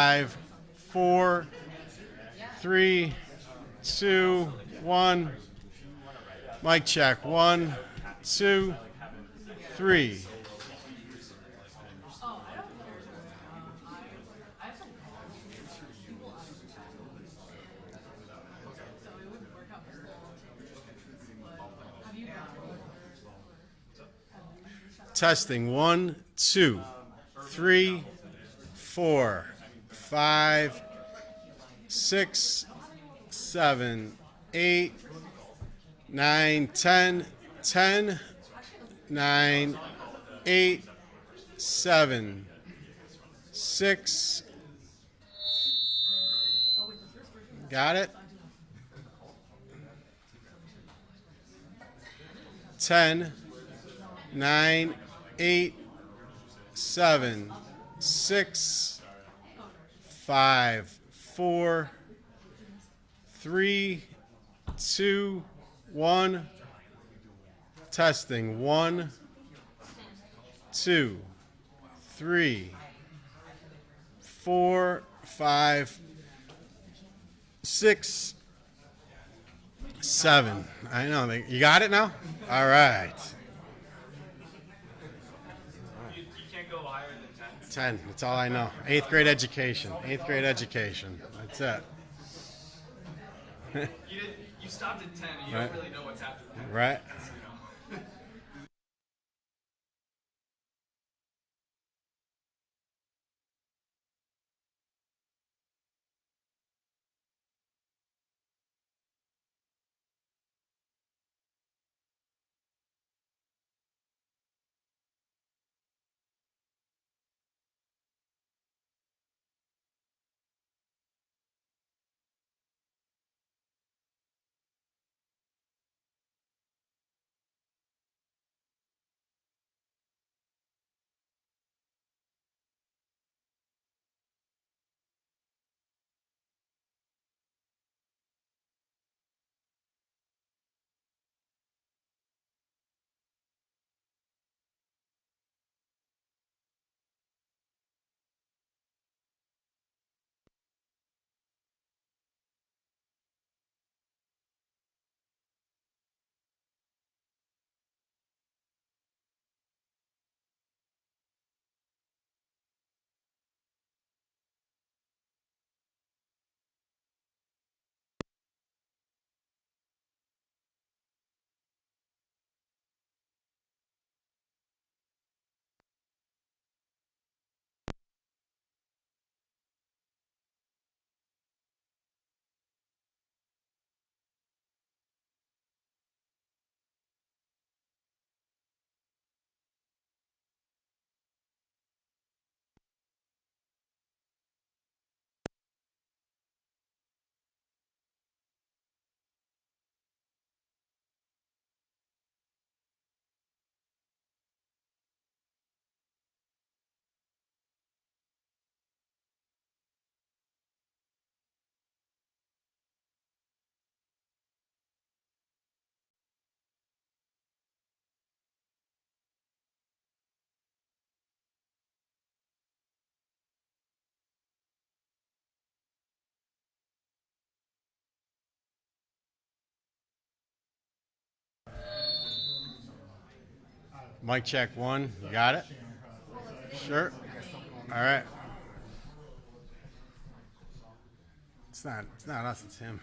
5, 4, 3, 2, 1. Mic check. 1, 2, 3. Testing. 1, 2, 3, 4, 5, 6, 7, 8, 9, 10, 10, 9, 8, 7, 6. Got it? 10, 9, 8, 7, 6, 5, 4, 3, 2, 1. Testing. 1, 2, 3, 4, 5, 6, 7. I know. You got it now? All right. You can't go higher than 10. 10. That's all I know. 8th grade education. 8th grade education. That's it. You stopped at 10 and you Right. don't really know what's after that. Right? You know. Mic check. 1. You got it? Sure. All right. It's not us, it's him.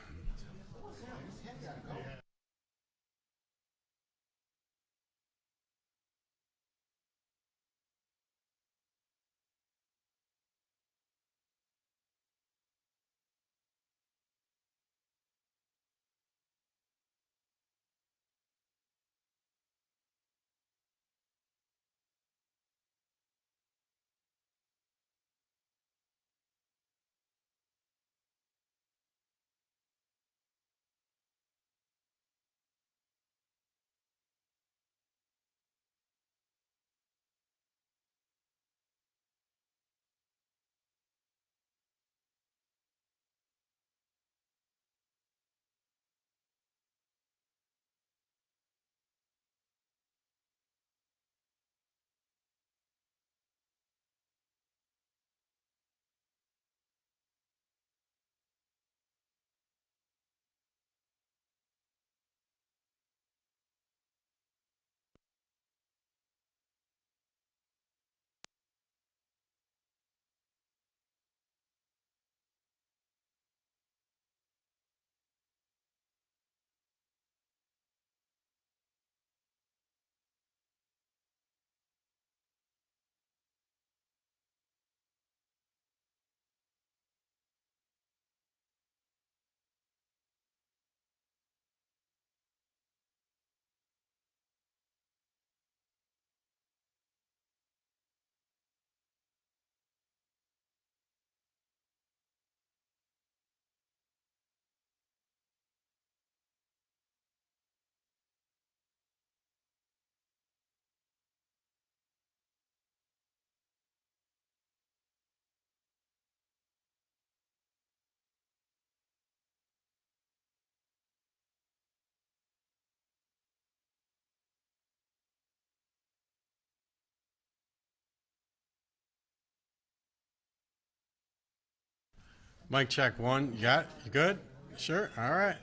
Mic check one. You got it? You good? Sure. All right.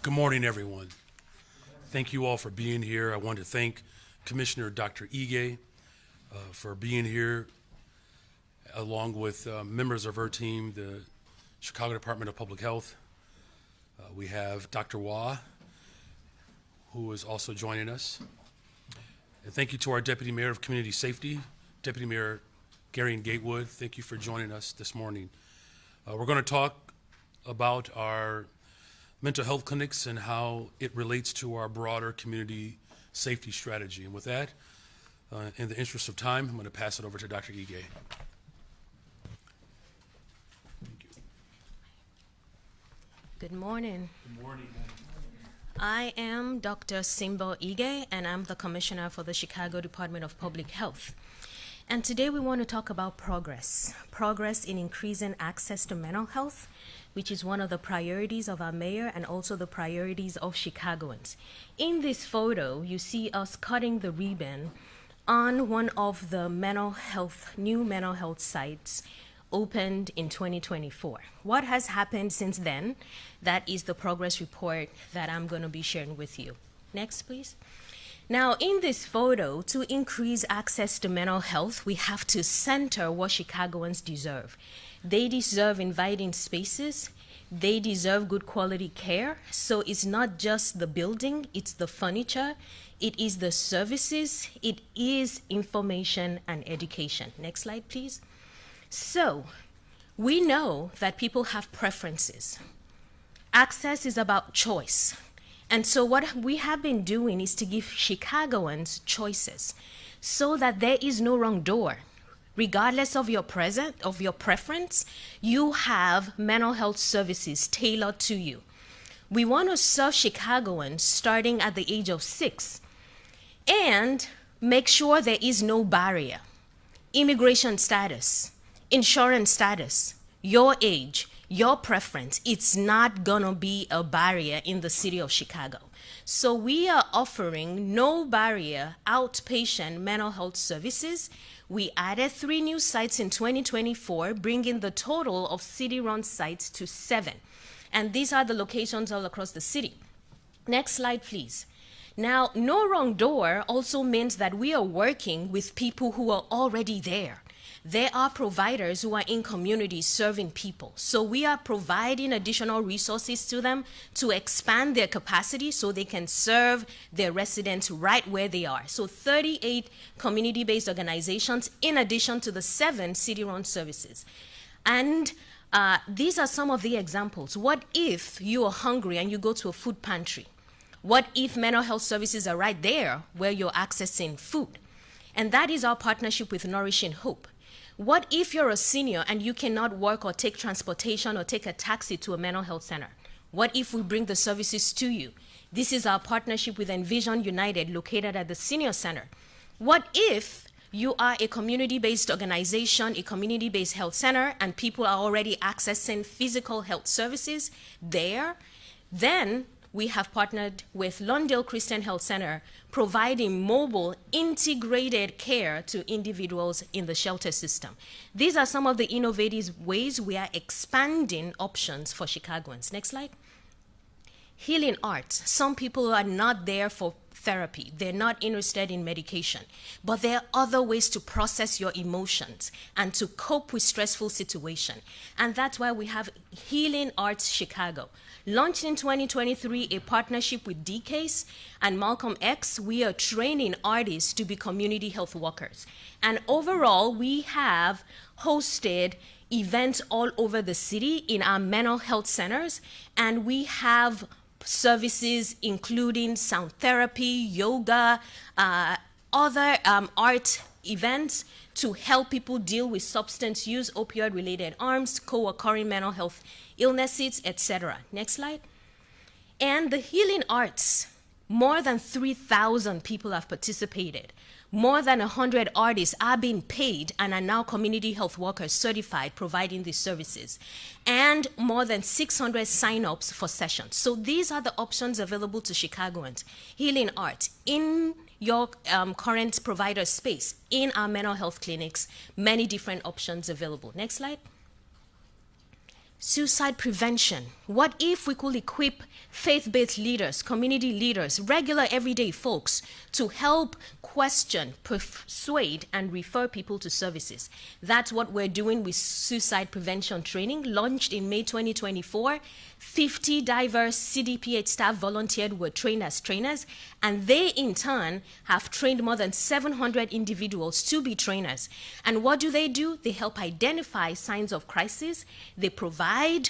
Good morning, everyone. Thank you all for being here. I want to thank Commissioner Dr. Ige for being here, along with members of her team, the Chicago Department of Public Health. We have Dr. Waugh, who is also joining us. And thank you to our Deputy Mayor of Community Safety, Deputy Mayor Gary Gatewood. Thank you for joining us this morning. We're going to talk about our mental health clinics and how it relates to our broader community safety strategy. And with that, in the interest of time, I'm going to pass it over to Dr. Ige. Good morning. Good morning. I am Dr. Simbo Ige, and I'm the Commissioner for the Chicago Department of Public Health. And today we want to talk about progress in increasing access to mental health, which is one of the priorities of our mayor and also the priorities of Chicagoans. In this photo, you see us cutting the ribbon on one of the new mental health sites opened in 2024. What has happened since then? That is the progress report that I'm going to be sharing with you. Next, please. Now, in this photo, to increase access to mental health, we have to center what Chicagoans deserve. They deserve inviting spaces. They deserve good quality care. So it's not just the building, it's the furniture, it is the services, it is information and education. Next slide, please. So, we know that people have preferences. Access is about choice. And so what we have been doing is to give Chicagoans choices so that there is no wrong door. Regardless of your preference, you have mental health services tailored to you. We want to serve Chicagoans starting at the age of 6 and make sure there is no barrier. Immigration status, insurance status, your age, your preference, it's not gonna be a barrier in the city of Chicago. So we are offering no barrier outpatient mental health services. We added 3 new sites in 2024, bringing the total of city-run sites to 7. And these are the locations all across the city. Next slide, please. Now, no wrong door also means that we are working with people who are already there. There are providers who are in communities serving people. So we are providing additional resources to them to expand their capacity so they can serve their residents right where they are. So 38 community-based organizations in addition to the 7 city-run services. And these are some of the examples. What if you are hungry and you go to a food pantry? What if mental health services are right there where you're accessing food? And that is our partnership with Nourishing Hope. What if you're a senior and you cannot work or take transportation or take a taxi to a mental health center? What if we bring the services to you? This is our partnership with Envision United located at the Senior Center. What if you are a community-based organization, a community-based health center, and people are already accessing physical health services there? Then we have partnered with Lawndale Christian Health Center, providing mobile integrated care to individuals in the shelter system. These are some of the innovative ways we are expanding options for Chicagoans. Next slide. Healing arts. Some people are not there for therapy. They're not interested in medication. But there are other ways to process your emotions and to cope with stressful situations. And that's why we have Healing Arts Chicago. Launched in 2023, a partnership with DCASE and Malcolm X, we are training artists to be community health workers. And overall, we have hosted events all over the city in our mental health centers, and we have services including sound therapy, yoga, other art events to help people deal with substance use, opioid-related harms, co-occurring mental health illnesses, etc. Next slide. And the healing arts, more than 3,000 people have participated. More than 100 artists are being paid and are now community health workers certified providing these services. And more than 600 sign-ups for sessions. So these are the options available to Chicagoans. Healing arts in your current provider space, in our mental health clinics, many different options available. Next slide. Suicide prevention. What if we could equip faith-based leaders, community leaders, regular everyday folks to help question, persuade, and refer people to services? That's what we're doing with suicide prevention training, launched in May 2024. 50 diverse CDPH staff volunteered, were trained as trainers, and they in turn have trained more than 700 individuals to be trainers. And what do? They help identify signs of crisis. They provide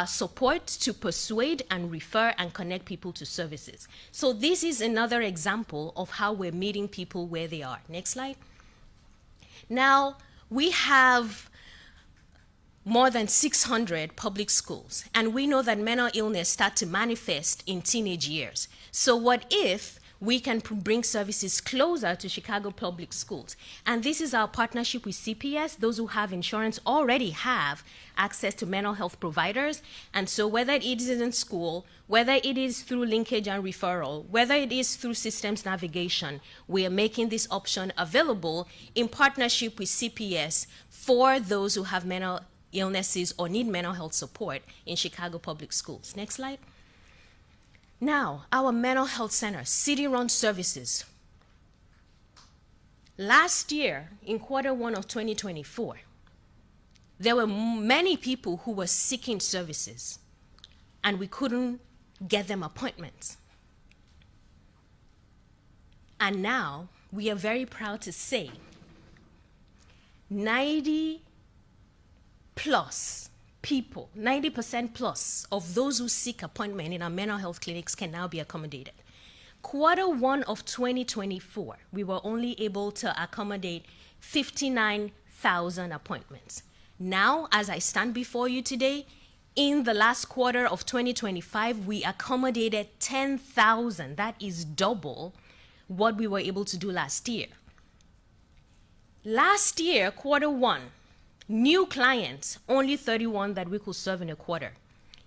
support to persuade and refer and connect people to services. So this is another example of how we're meeting people where they are. Next slide. Now, we have more than 600 public schools, and we know that mental illness starts to manifest in teenage years. So what if we can bring services closer to Chicago public schools? And this is our partnership with CPS. Those who have insurance already have access to mental health providers. And so whether it is in school, whether it is through linkage and referral, whether it is through systems navigation, we are making this option available in partnership with CPS for those who have mental illnesses or need mental health support in Chicago public schools. Next slide. Now, our mental health center, city-run services. Last year, in Q1 of 2024, there were many people who were seeking services, and we couldn't get them appointments. And now, we are very proud to say 90+ people, 90% plus of those who seek appointment in our mental health clinics can now be accommodated. Q1 of 2024, we were only able to accommodate 59,000 appointments. Now, as I stand before you today, in the last quarter of 2025, we accommodated 10,000. That is double what we were able to do last year. Last year, Q1, new clients, only 31 that we could serve in a quarter.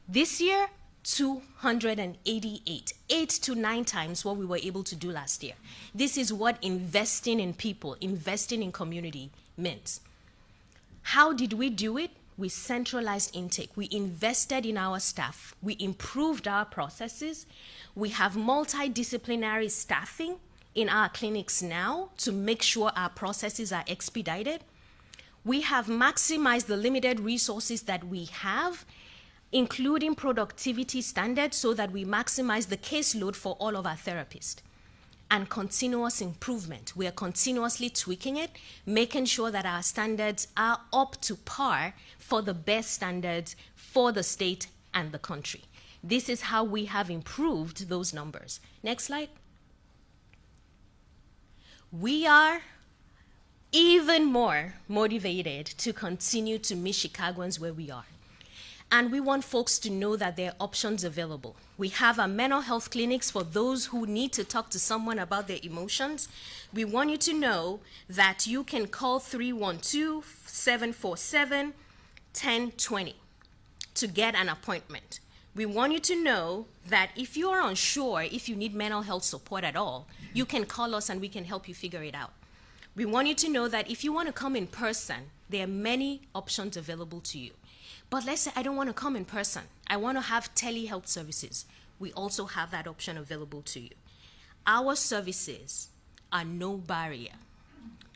This year, 288, 8 to 9 times what we were able to do last year. This is what investing in people, investing in community meant. How did we do it? We centralized intake. We invested in our staff. We improved our processes. We have multidisciplinary staffing in our clinics now to make sure our processes are expedited. We have maximized the limited resources that we have, including productivity standards, so that we maximize the caseload for all of our therapists. And continuous improvement. We are continuously tweaking it, making sure that our standards are up to par for the best standards for the state and the country. This is how we have improved those numbers. Next slide. We are even more motivated to continue to meet Chicagoans where we are. And we want folks to know that there are options available. We have our mental health clinics for those who need to talk to someone about their emotions. We want you to know that you can call 312-747-1020 to get an appointment. We want you to know that if you are unsure if you need mental health support at all, you can call us and we can help you figure it out. We want you to know that if you want to come in person, there are many options available to you. But let's say I don't want to come in person. I want to have telehealth services. We also have that option available to you. Our services are no barrier.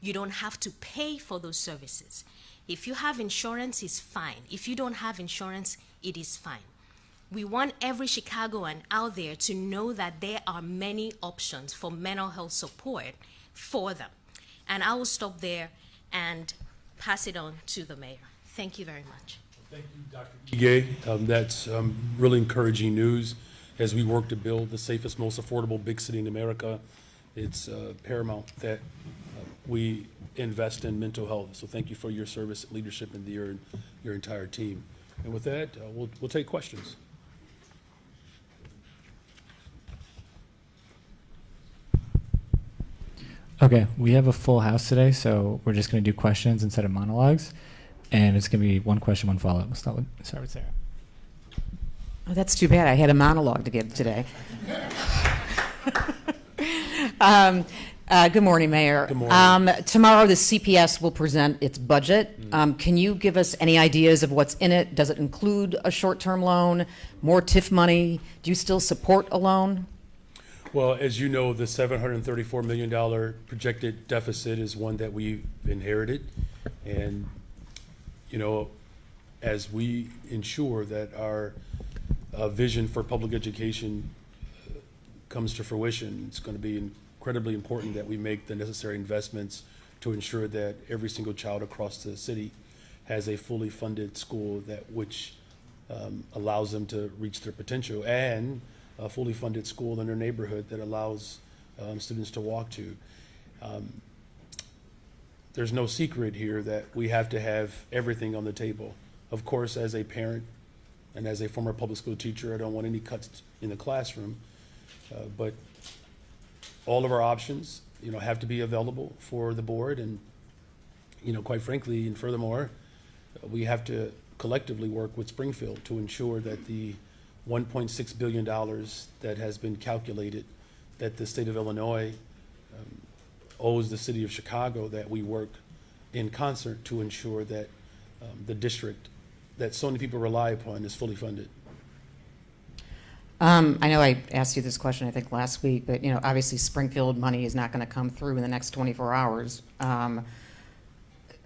You don't have to pay for those services. If you have insurance, it's fine. If you don't have insurance, it is fine. We want every Chicagoan out there to know that there are many options for mental health support for them. And I will stop there and pass it on to the mayor. Thank you very much. Thank you, Dr. Ige. That's really encouraging news as we work to build the safest, most affordable big city in America. It's paramount that we invest in mental health. So thank you for your service and leadership and your entire team. And with that, we'll take questions. Okay, we have a full house today, so we're just going to do questions instead of monologues. And it's going to be one question, one follow-up. We'll start with Sarah. Oh, that's too bad. I had a monologue to give today. Good morning, Mayor. Good morning. Tomorrow, the CPS will present its budget. Can you give us any ideas of what's in it? Does it include a short-term loan, more TIF money? Do you still support a loan? Well, as you know, the $734 million projected deficit is one that we inherited. And, you know, as we ensure that our vision for public education comes to fruition, it's going to be incredibly important that we make the necessary investments to ensure that every single child across the city has a fully funded school which allows them to reach their potential, and a fully funded school in their neighborhood that allows students to walk to. There's no secret here that we have to have everything on the table. Of course, as a parent and as a former public school teacher, I don't want any cuts in the classroom, but all of our options, you know, have to be available for the board, and, you know, quite frankly, and furthermore, we have to collectively work with Springfield to ensure that the $1.6 billion that has been calculated that the state of Illinois owes the city of Chicago, that we work in concert to ensure that the district that so many people rely upon is fully funded. I know I asked you this question, I think, last week, but, you know, obviously Springfield money is not going to come through in the next 24 hours.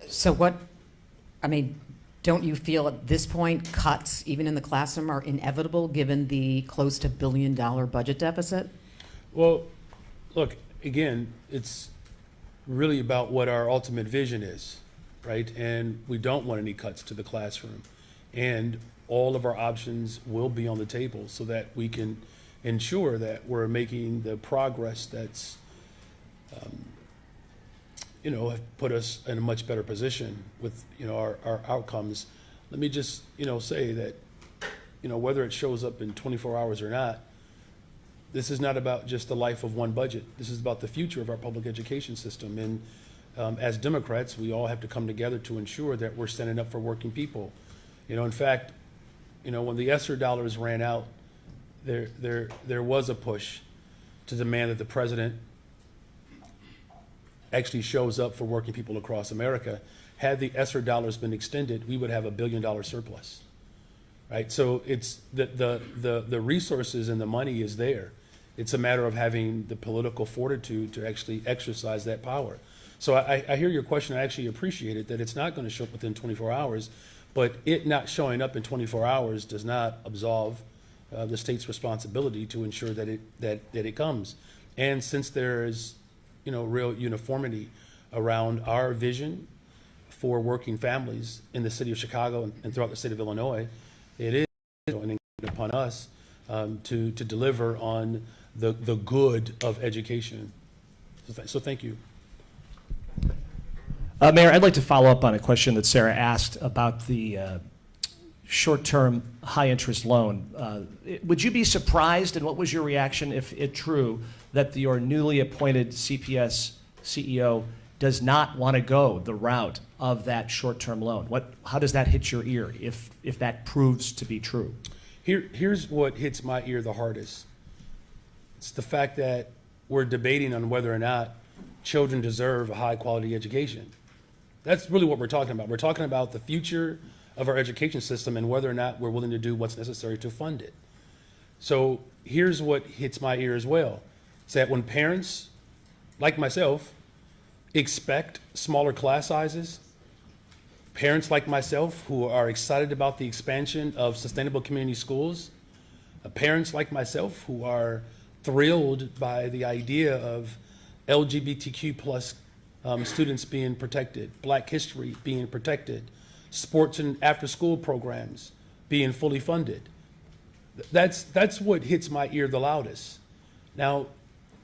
So what, I mean, don't you feel at this point cuts, even in the classroom, are inevitable given the close to $1 billion budget deficit? Well, look, again, it's really about what our ultimate vision is, right? And we don't want any cuts to the classroom. And all of our options will be on the table so that we can ensure that we're making the progress that's, you know, have put us in a much better position with, you know, our outcomes. Let me just, you know, say that, you know, whether it shows up in 24 hours or not, this is not about just the life of one budget. This is about the future of our public education system. And as Democrats, we all have to come together to ensure that we're standing up for working people. You know, in fact, you know, when the ESSER dollars ran out, there was a push to demand that the president actually shows up for working people across America. Had the ESSER dollars been extended, we would have $1 billion surplus, right? So it's the resources and the money is there. It's a matter of having the political fortitude to actually exercise that power. So I hear your question. I actually appreciate it, that it's not going to show up within 24 hours, but it not showing up in 24 hours does not absolve the state's responsibility to ensure that it comes. And since there is, you know, real uniformity around our vision for working families in the city of Chicago and throughout the state of Illinois, it is incumbent upon us to deliver on the good of education. So thank you. Mayor, I'd like to follow up on a question that Sarah asked about the short-term high-interest loan. Would you be surprised, and what was your reaction if it true, that your newly appointed CPS CEO does not want to go the route of that short-term loan? How does that hit your ear if that proves to be true? Here's what hits my ear the hardest. It's the fact that we're debating on whether or not children deserve a high-quality education. That's really what we're talking about. We're talking about the future of our education system and whether or not we're willing to do what's necessary to fund it. So here's what hits my ear as well. It's that when parents, like myself, expect smaller class sizes, parents like myself who are excited about the expansion of sustainable community schools, parents like myself who are thrilled by the idea of LGBTQ plus students being protected, Black history being protected, sports and after-school programs being fully funded. That's what hits my ear the loudest. Now,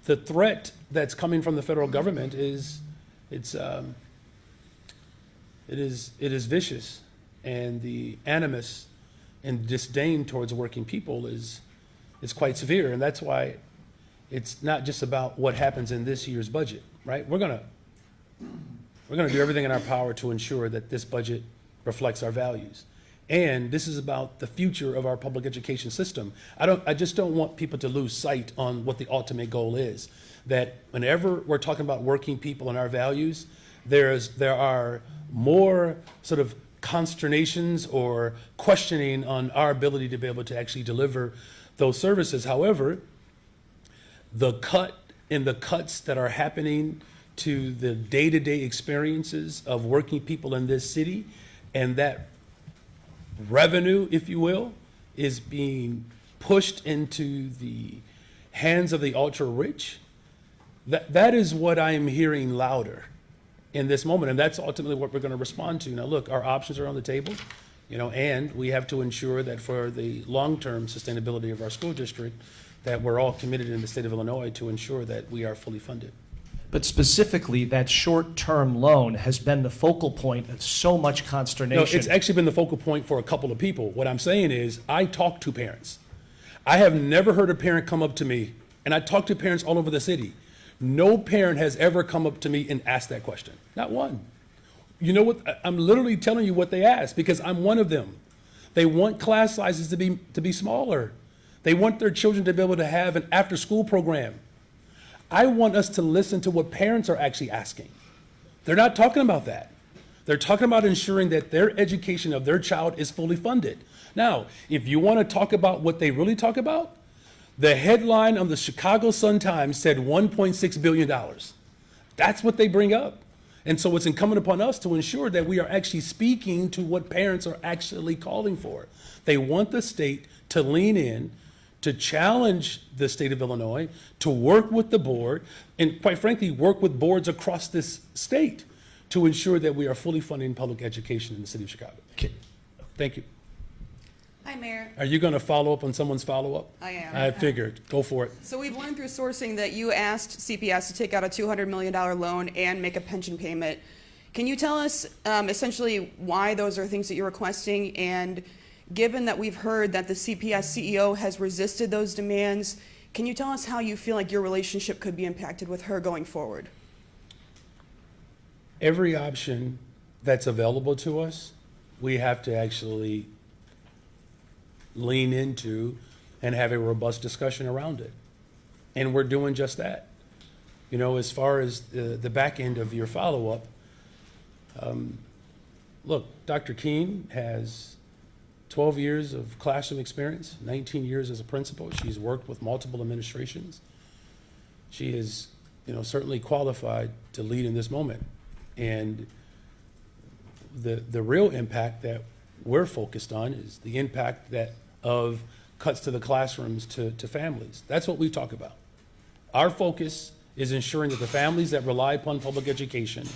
the threat that's coming from the federal government is vicious, and the animus and disdain towards working people is quite severe, and that's why it's not just about what happens in this year's budget, right? We're gonna do everything in our power to ensure that this budget reflects our values. And this is about the future of our public education system. I just don't want people to lose sight on what the ultimate goal is. that whenever we're talking about working people and our values, there are more sort of consternations or questioning on our ability to be able to actually deliver those services. However, the cuts that are happening to the day-to-day experiences of working people in this city, and that revenue, if you will, is being pushed into the hands of the ultra-rich, that is what I am hearing louder in this moment, and that's ultimately what we're going to respond to. Now, look, our options are on the table, and we have to ensure that for the long-term sustainability of our school district, that we're all committed in the state of Illinois to ensure that we are fully funded. But specifically, that short-term loan has been the focal point of so much consternation. No, it's actually been the focal point for a couple of people. What I'm saying is, I talk to parents. I have never heard a parent come up to me, and I talk to parents all over the city. No parent has ever come up to me and asked that question. Not one. You know what? I'm literally telling you what they asked because I'm one of them. They want class sizes to be smaller. They want their children to be able to have an after-school program. I want us to listen to what parents are actually asking. They're not talking about that. They're talking about ensuring that their education of their child is fully funded. Now, if you want to talk about what they really talk about, the headline on the Chicago Sun-Times said $1.6 billion. That's what they bring up. And so it's incumbent upon us to ensure that we are actually speaking to what parents are actually calling for. They want the state to lean in, to challenge the state of Illinois, to work with the board, and quite frankly, work with boards across this state to ensure that we are fully funding public education in the city of Chicago. Thank you. Hi, Mayor. Are you going to follow up on someone's follow-up? I am. I figured. Go for it. So we've learned through sourcing that you asked CPS to take out a $200 million loan and make a pension payment. Can you tell us essentially why those are things that you're requesting? And given that we've heard that the CPS CEO has resisted those demands, can you tell us how you feel like your relationship could be impacted with her going forward? Every option that's available to us, we have to actually lean into and have a robust discussion around it. And we're doing just that. As far as the back end of your follow-up, look, Dr. Keene has 12 years of classroom experience, 19 years as a principal. She's worked with multiple administrations. She is, certainly qualified to lead in this moment. And the real impact that we're focused on is the impact of cuts to the classrooms to families. That's what we talk about. Our focus is ensuring that the families that rely upon public education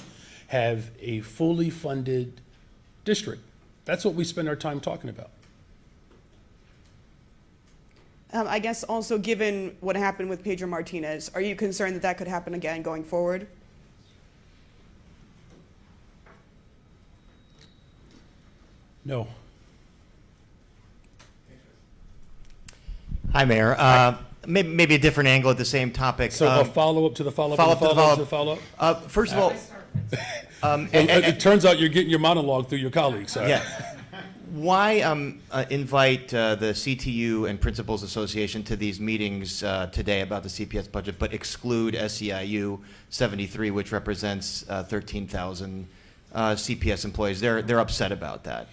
have a fully funded district. That's what we spend our time talking about. I guess also given what happened with Pedro Martinez, are you concerned that that could happen again going forward? No. Hi, Mayor. Maybe a different angle at the same topic. So a follow-up to the follow-up to the follow-up? First of all, it turns out you're getting your monologue through your colleagues. Sorry. yeah. Why invite the CTU and Principals Association to these meetings today about the CPS budget, but exclude SEIU 73, which represents 13,000 CPS employees? They're upset about that.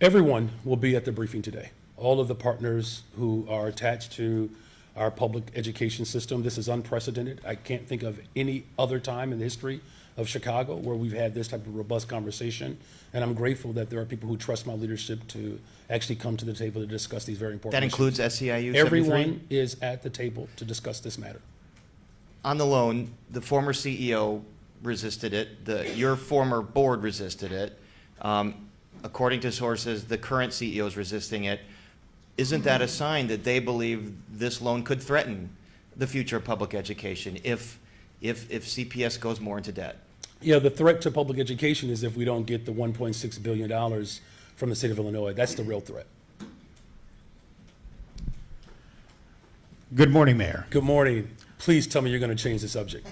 Everyone will be at the briefing today. All of the partners who are attached to our public education system. This is unprecedented. I can't think of any other time in the history of Chicago where we've had this type of robust conversation. And I'm grateful that there are people who trust my leadership to actually come to the table to discuss these very important That issues. includes SEIU 73? Everyone is at the table to discuss this matter. On the loan, the former CEO resisted it. Your former board resisted it. According to sources, the current CEO is resisting it. Isn't that a sign that they believe this loan could threaten the future of public education if CPS goes more into debt? Yeah, the threat to public education is if we don't get the $1.6 billion from the state of Illinois. That's the real threat. Good morning, Mayor. Good morning. Please tell me you're going to change the subject.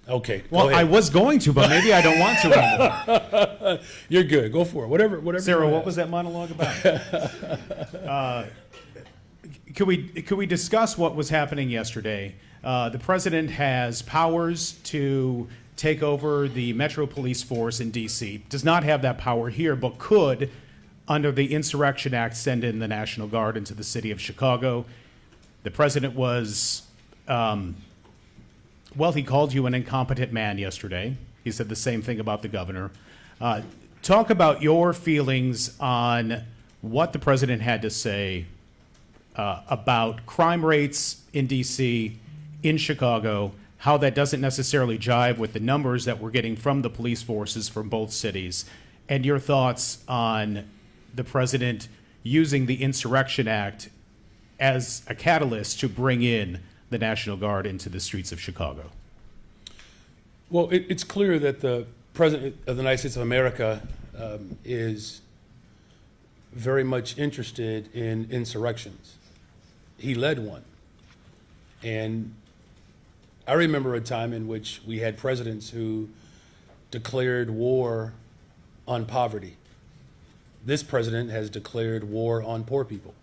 Okay. Well, I was going to, but maybe I don't want to anymore. You're good. Go for it. Whatever. Sarah, what was that monologue about? Could we discuss what was happening yesterday The president has powers to take over the Metro Police Force in D.C. Does not have that power here, but could, under the Insurrection Act, send in the National Guard into the city of Chicago. The president was, well, he called you an incompetent man yesterday. He said the same thing about the governor. Talk about your feelings on what the president had to say about crime rates in D.C., in Chicago, how that doesn't necessarily jive with the numbers that we're getting from the police forces from both cities, and your thoughts on the president using the Insurrection Act as a catalyst to bring in the National Guard into the streets of Chicago. Well, it's clear that the President of the United States of America is very much interested in insurrections. He led one. And I remember a time in which we had presidents who declared war on poverty. This president has declared war on poor people.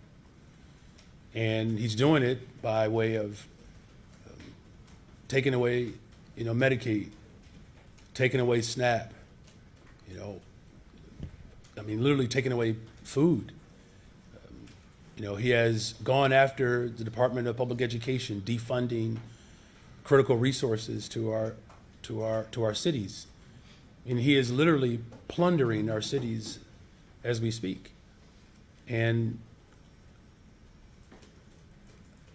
And he's doing it by way of taking away, Medicaid, taking away SNAP, literally taking away food. He has gone after the Department of Public Education, defunding critical resources to our cities. And he is literally plundering our cities as we speak. And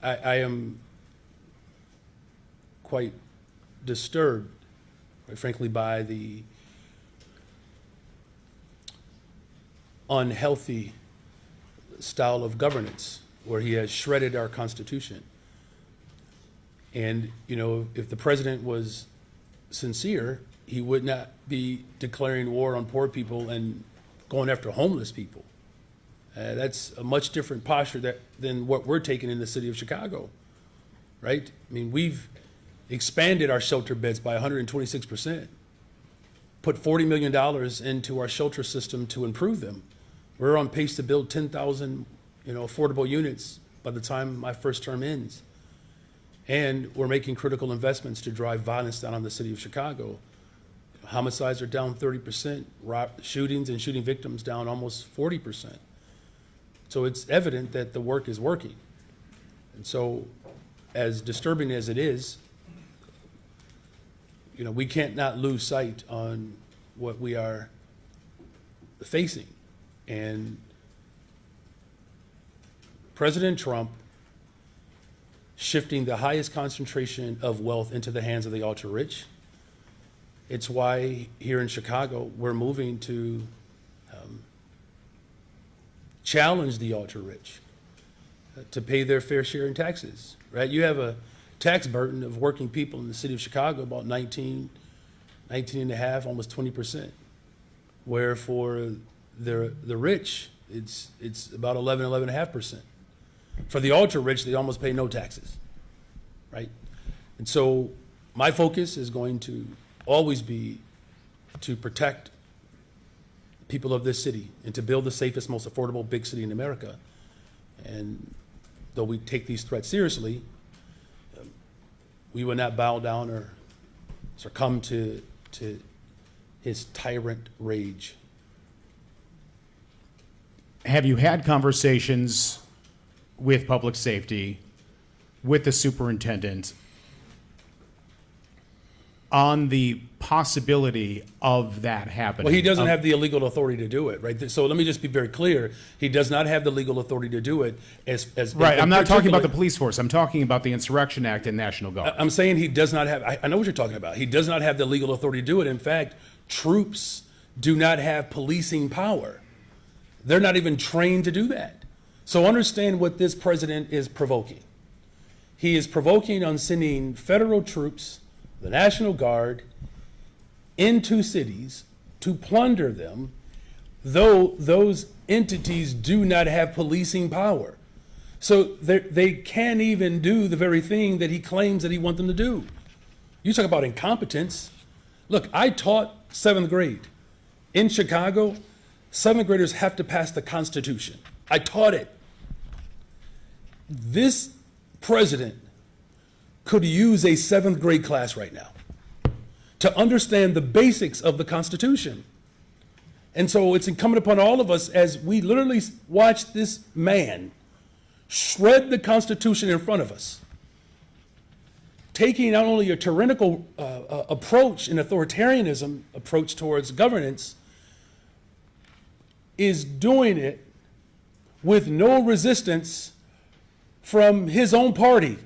I am quite disturbed, quite frankly, by the unhealthy style of governance where he has shredded our Constitution. And, if the president was sincere, he would not be declaring war on poor people and going after homeless people. That's a much different posture than what we're taking in the city of Chicago, right? We've expanded our shelter beds by 126%, put $40 million into our shelter system to improve them. We're on pace to build 10,000, affordable units by the time my first term ends. And we're making critical investments to drive violence down on the city of Chicago. Homicides are down 30%, shootings and shooting victims down almost 40%. So it's evident that the work is working. And so, as disturbing as it is, we can't not lose sight on what we are facing. And President Trump shifting the highest concentration of wealth into the hands of the ultra-rich. It's why here in Chicago, we're moving to challenge the ultra-rich to pay their fair share in taxes, right? You have a tax burden of working people in the city of Chicago about 19 and a half, almost 20%, where for the rich, it's about 11.5%. For the ultra-rich, they almost pay no taxes, right? And so my focus is going to always be to protect people of this city and to build the safest, most affordable big city in America. And though we take these threats seriously, we will not bow down or succumb to his tyrant rage. Have you had conversations with public safety, with the superintendent, on the possibility of that happening? Well, he doesn't have the legal authority to do it, right? So let me just be very clear. He does not have the legal authority to do it as right. I'm not talking about the police force. I'm talking about the Insurrection Act and National Guard. I'm saying he does not have, I know what you're talking about. He does not have the legal authority to do it. In fact, troops do not have policing power. They're not even trained to do that. So understand what this president is provoking. He is provoking on sending federal troops, the National Guard, into cities to plunder them, though those entities do not have policing power. So they can't even do the very thing that he claims that he wants them to do. You talk about incompetence. Look, I taught 7th grade. In Chicago, 7th graders have to pass the Constitution. I taught it. This president could use a 7th grade class right now to understand the basics of the Constitution. And so it's incumbent upon all of us as we literally watch this man shred the Constitution in front of us, taking not only a tyrannical approach, an authoritarianism approach towards governance, is doing it with no resistance from his own party.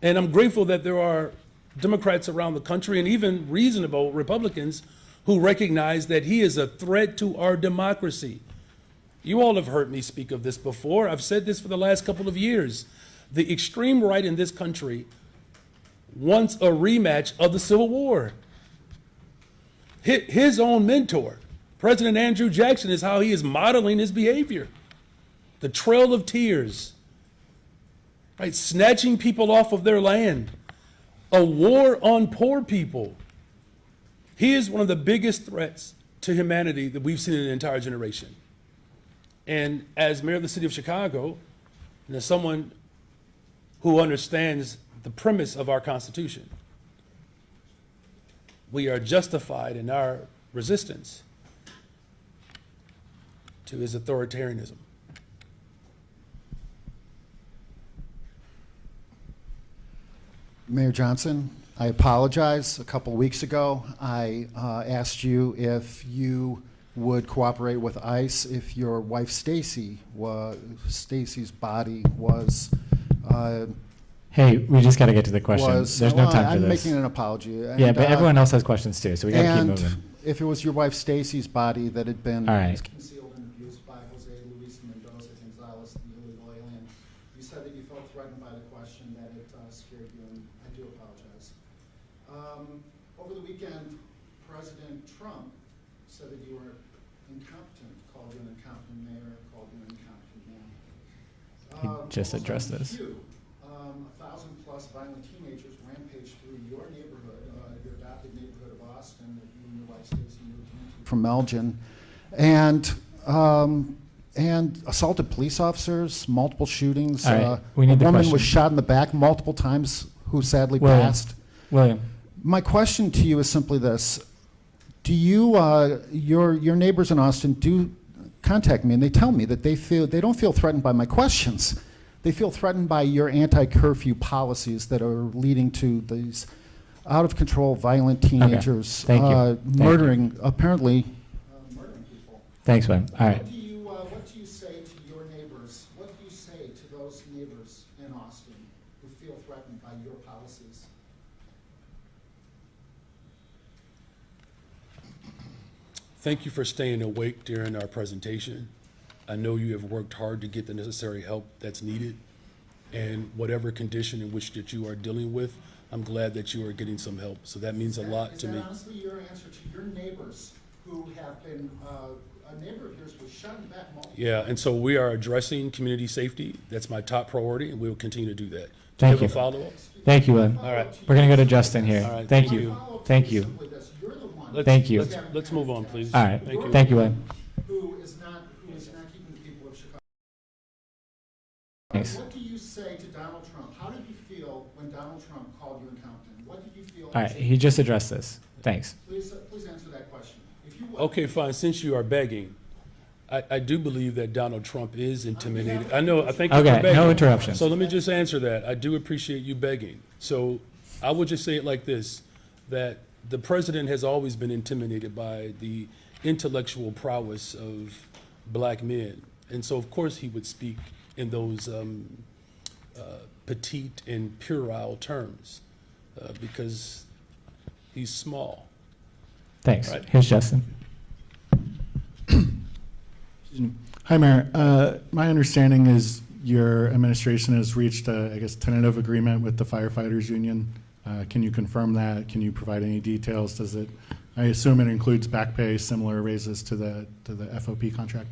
And I'm grateful that there are Democrats around the country and even reasonable Republicans who recognize that he is a threat to our democracy. You all have heard me speak of this before. I've said this for the last couple of years. The extreme right in this country wants a rematch of the Civil War. His own mentor, President Andrew Jackson, is how he is modeling his behavior. The Trail of Tears, right? Snatching people off of their land, a war on poor people. He is one of the biggest threats to humanity that we've seen in an entire generation. And as mayor of the city of Chicago, and as someone who understands the premise of our Constitution, we are justified in our resistance to his authoritarianism. Mayor Johnson, I apologize. A couple weeks ago, I asked you if you would cooperate with ICE if your wife Stacy's body was. Hey, we just got to get to the question. There's no time for I'm this. making an apology. Yeah, but everyone else has questions too, so we got to keep moving. If it was your wife Stacy's body that had been All right. concealed and abused by Jose Luis Mendoza Gonzalez, the illegal alien, you said that you felt threatened by the question, that it scared you, and I do apologize. Over the weekend, President Trump said that you were incompetent, called you an incompetent mayor, called you an incompetent man. He just addressed this. 1,000+ violent teenagers rampaged through your neighborhood, your adopted neighborhood of Austin, that you and your wife Stacy moved into from Elgin, and assaulted police officers, multiple shootings. All right, we need a the woman question. was shot in the back multiple times, who sadly William. passed. William. My question to you is simply this: do you, your neighbors in Austin, do contact me and they tell me that they don't feel threatened by my questions. They feel threatened by your anti-curfew policies that are leading to these out-of-control, violent teenagers murdering, apparently murdering people. Thanks, William. All right. What do you say to your neighbors? What do you say to those neighbors in Austin who feel threatened by your policies? Thank you for staying awake during our presentation. I know you have worked hard to get the necessary help that's needed, and whatever condition in which that you are dealing with, I'm glad that you are getting some help. So that means a lot to me. Is that honestly your answer to your neighbors who have been, a neighbor of yours was shot in the back multiple Yeah, and so we are addressing community safety. That's my top priority, and we will continue to do that. Do Thank you have you. a follow-up? Thank you, William. All right. We're going to go to Justin here. All right, Thank thank you. you. Thank you. Thank you. Let's move on, please. All right. Thank you. Thank you, William. who is not keeping the people of Chicago. Thanks. What do you say to Donald Trump? How did you feel when Donald Trump called you incompetent? What did you feel? All right. He just addressed this. Thanks. Please answer that question. If you would. Okay, fine. Since you are begging, I do believe that Donald Trump is intimidated. I know. I think you're Okay. begging. No interruptions. So let me just answer that. I do appreciate you begging. So I would just say it like this: that the president has always been intimidated by the intellectual prowess of black men, and so of course he would speak in those petite and puerile terms because he's small. Thanks. Right. Here's Justin. Hi, Mayor. My understanding is your administration has reached a, tentative agreement with the firefighters union. Can you confirm that? Can you provide any details? Does it? I assume it includes back pay, similar raises to the FOP contract.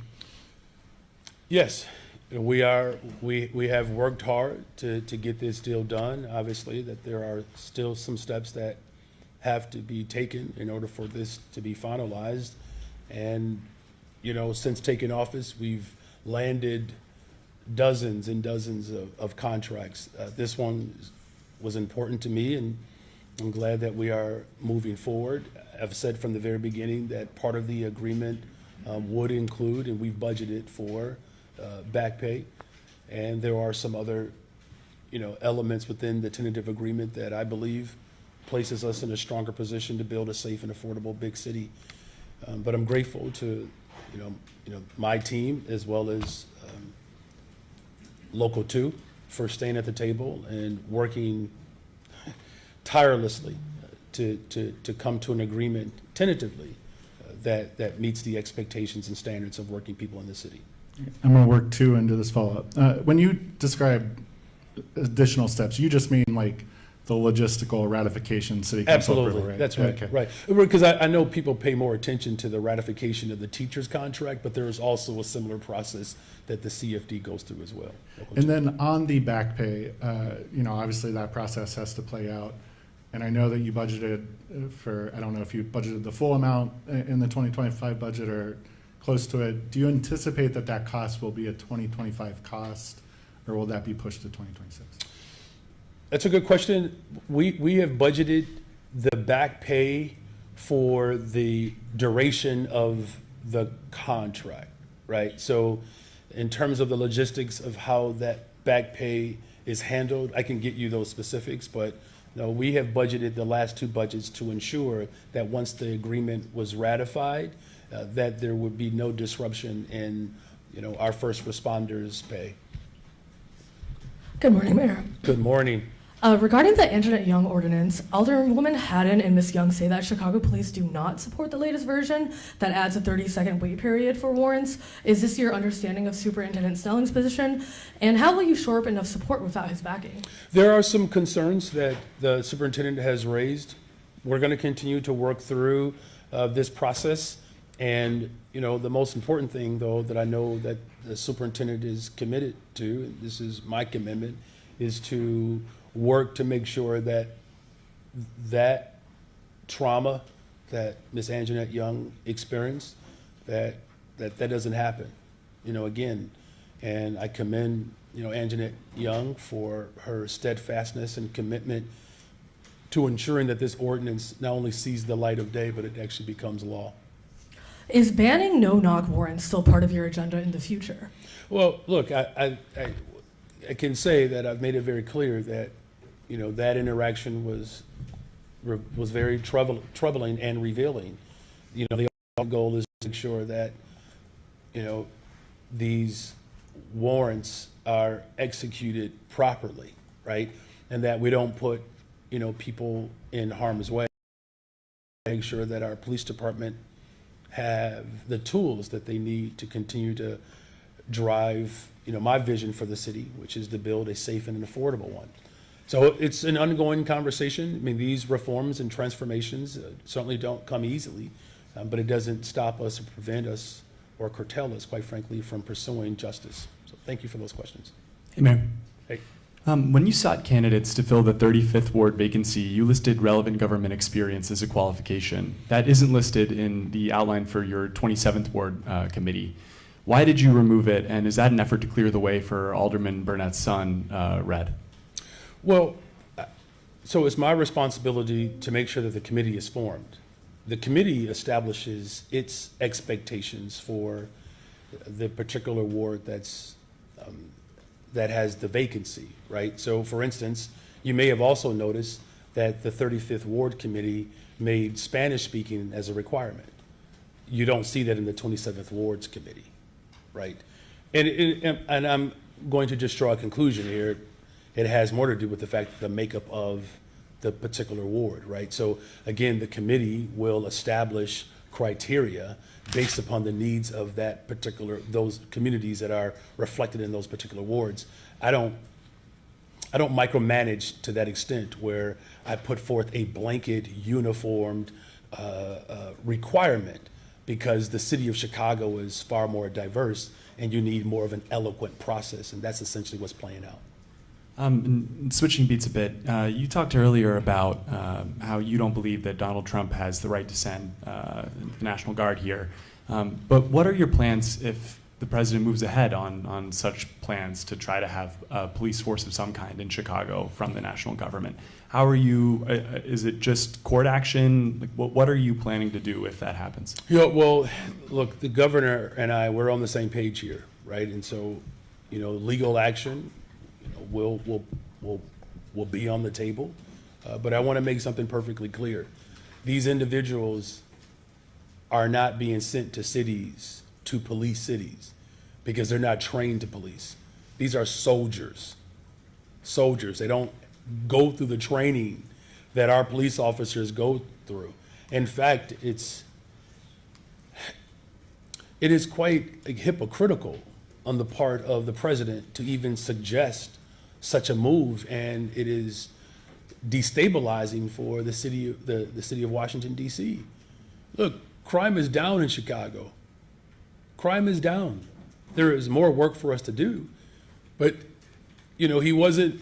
Yes, we have worked hard to get this deal done. Obviously, that there are still some steps that have to be taken in order for this to be finalized. And, you know, since taking office, we've landed dozens and dozens of contracts. This one was important to me, and I'm glad that we are moving forward. I've said from the very beginning that part of the agreement would include, and we've budgeted for, back pay. And there are some other, elements within the tentative agreement that I believe places us in a stronger position to build a safe and affordable big city. But I'm grateful to, my team as well as Local 2 for staying at the table and working tirelessly to come to an agreement tentatively that meets the expectations and standards of working people in the city. I'm going to work two into this follow-up. When you describe additional steps, you just mean like the logistical ratification city council Absolutely, approval, right? that's right, Okay. right. Because I know people pay more attention to the ratification of the teacher's contract, but there is also a similar process that the CFD goes through as well. And then on the back pay, obviously that process has to play out. And I know that you budgeted for, I don't know if you budgeted the full amount in the 2025 budget or close to it. Do you anticipate that that cost will be a 2025 cost, or will that be pushed to 2026? That's a good question. We have budgeted the back pay for the duration of the contract, right? So in terms of the logistics of how that back pay is handled, I can get you those specifics, but no, we have budgeted the last two budgets to ensure that once the agreement was ratified, that there would be no disruption in, our first responders' pay. Good morning, Mayor. Good morning. Regarding the Anjanette Young ordinance, Alderwoman Haddon and Ms. Young say that Chicago police do not support the latest version that adds a 30-second wait period for warrants. Is this your understanding of Superintendent Snelling's position? And how will you shore up enough support without his backing? There are some concerns that the superintendent has raised. We're going to continue to work through this process. And, the most important thing, though, that I know that the superintendent is committed to, and this is my commitment, is to work to make sure that that trauma that Ms. Anjanette Young experienced, that doesn't happen, again. And I commend, Anjanette Young for her steadfastness and commitment to ensuring that this ordinance not only sees the light of day, but it actually becomes law. Is banning no-knock warrants still part of your agenda in the future? Well, look, I can say that I've made it very clear that, that interaction was very troubling and revealing. The goal is to make sure that, these warrants are executed properly, right? And that we don't put, people in harm's way. Make sure that our police department have the tools that they need to continue to drive, my vision for the city, which is to build a safe and an affordable one. So it's an ongoing conversation. I mean, these reforms and transformations certainly don't come easily, but it doesn't stop us or prevent us or curtail us, quite frankly, from pursuing justice. So thank you for those questions. Hey, Mayor. Hey. When you sought candidates to fill the 35th ward vacancy, you listed relevant government experience as a qualification. That isn't listed in the outline for your 27th ward committee. Why did you remove it, and is that an effort to clear the way for Alderman Burnett's son, Red? Well, so it's my responsibility to make sure that the committee is formed. The committee establishes its expectations for the particular ward that has the vacancy, right? So for instance, you may have also noticed that the 35th Ward Committee made Spanish speaking as a requirement. You don't see that in the 27th Wards Committee, right? And I'm going to just draw a conclusion here. It has more to do with the fact that the makeup of the particular ward, right? So again, the committee will establish criteria based upon the needs of those communities that are reflected in those particular wards. I don't micromanage to that extent where I put forth a blanket uniformed requirement, because the city of Chicago is far more diverse and you need more of an eloquent process, and that's essentially what's playing out. And switching beats a bit, you talked earlier about how you don't believe that Donald Trump has the right to send the National Guard here. But what are your plans if the president moves ahead on such plans to try to have a police force of some kind in Chicago from the national government. How are you, is it just court action? Like, what are you planning to do if that happens? Yeah, well, look, the governor and I, we're on the same page here, right? And so, legal action, will be on the table. But I want to make something perfectly clear. These individuals are not being sent to cities to police cities because they're not trained to police. These are soldiers. Soldiers. They don't go through the training that our police officers go through. In fact, it is quite hypocritical on the part of the president to even suggest such a move, and it is destabilizing for the city of Washington, D.C. Look, crime is down in Chicago. Crime is down. There is more work for us to do, but he wasn't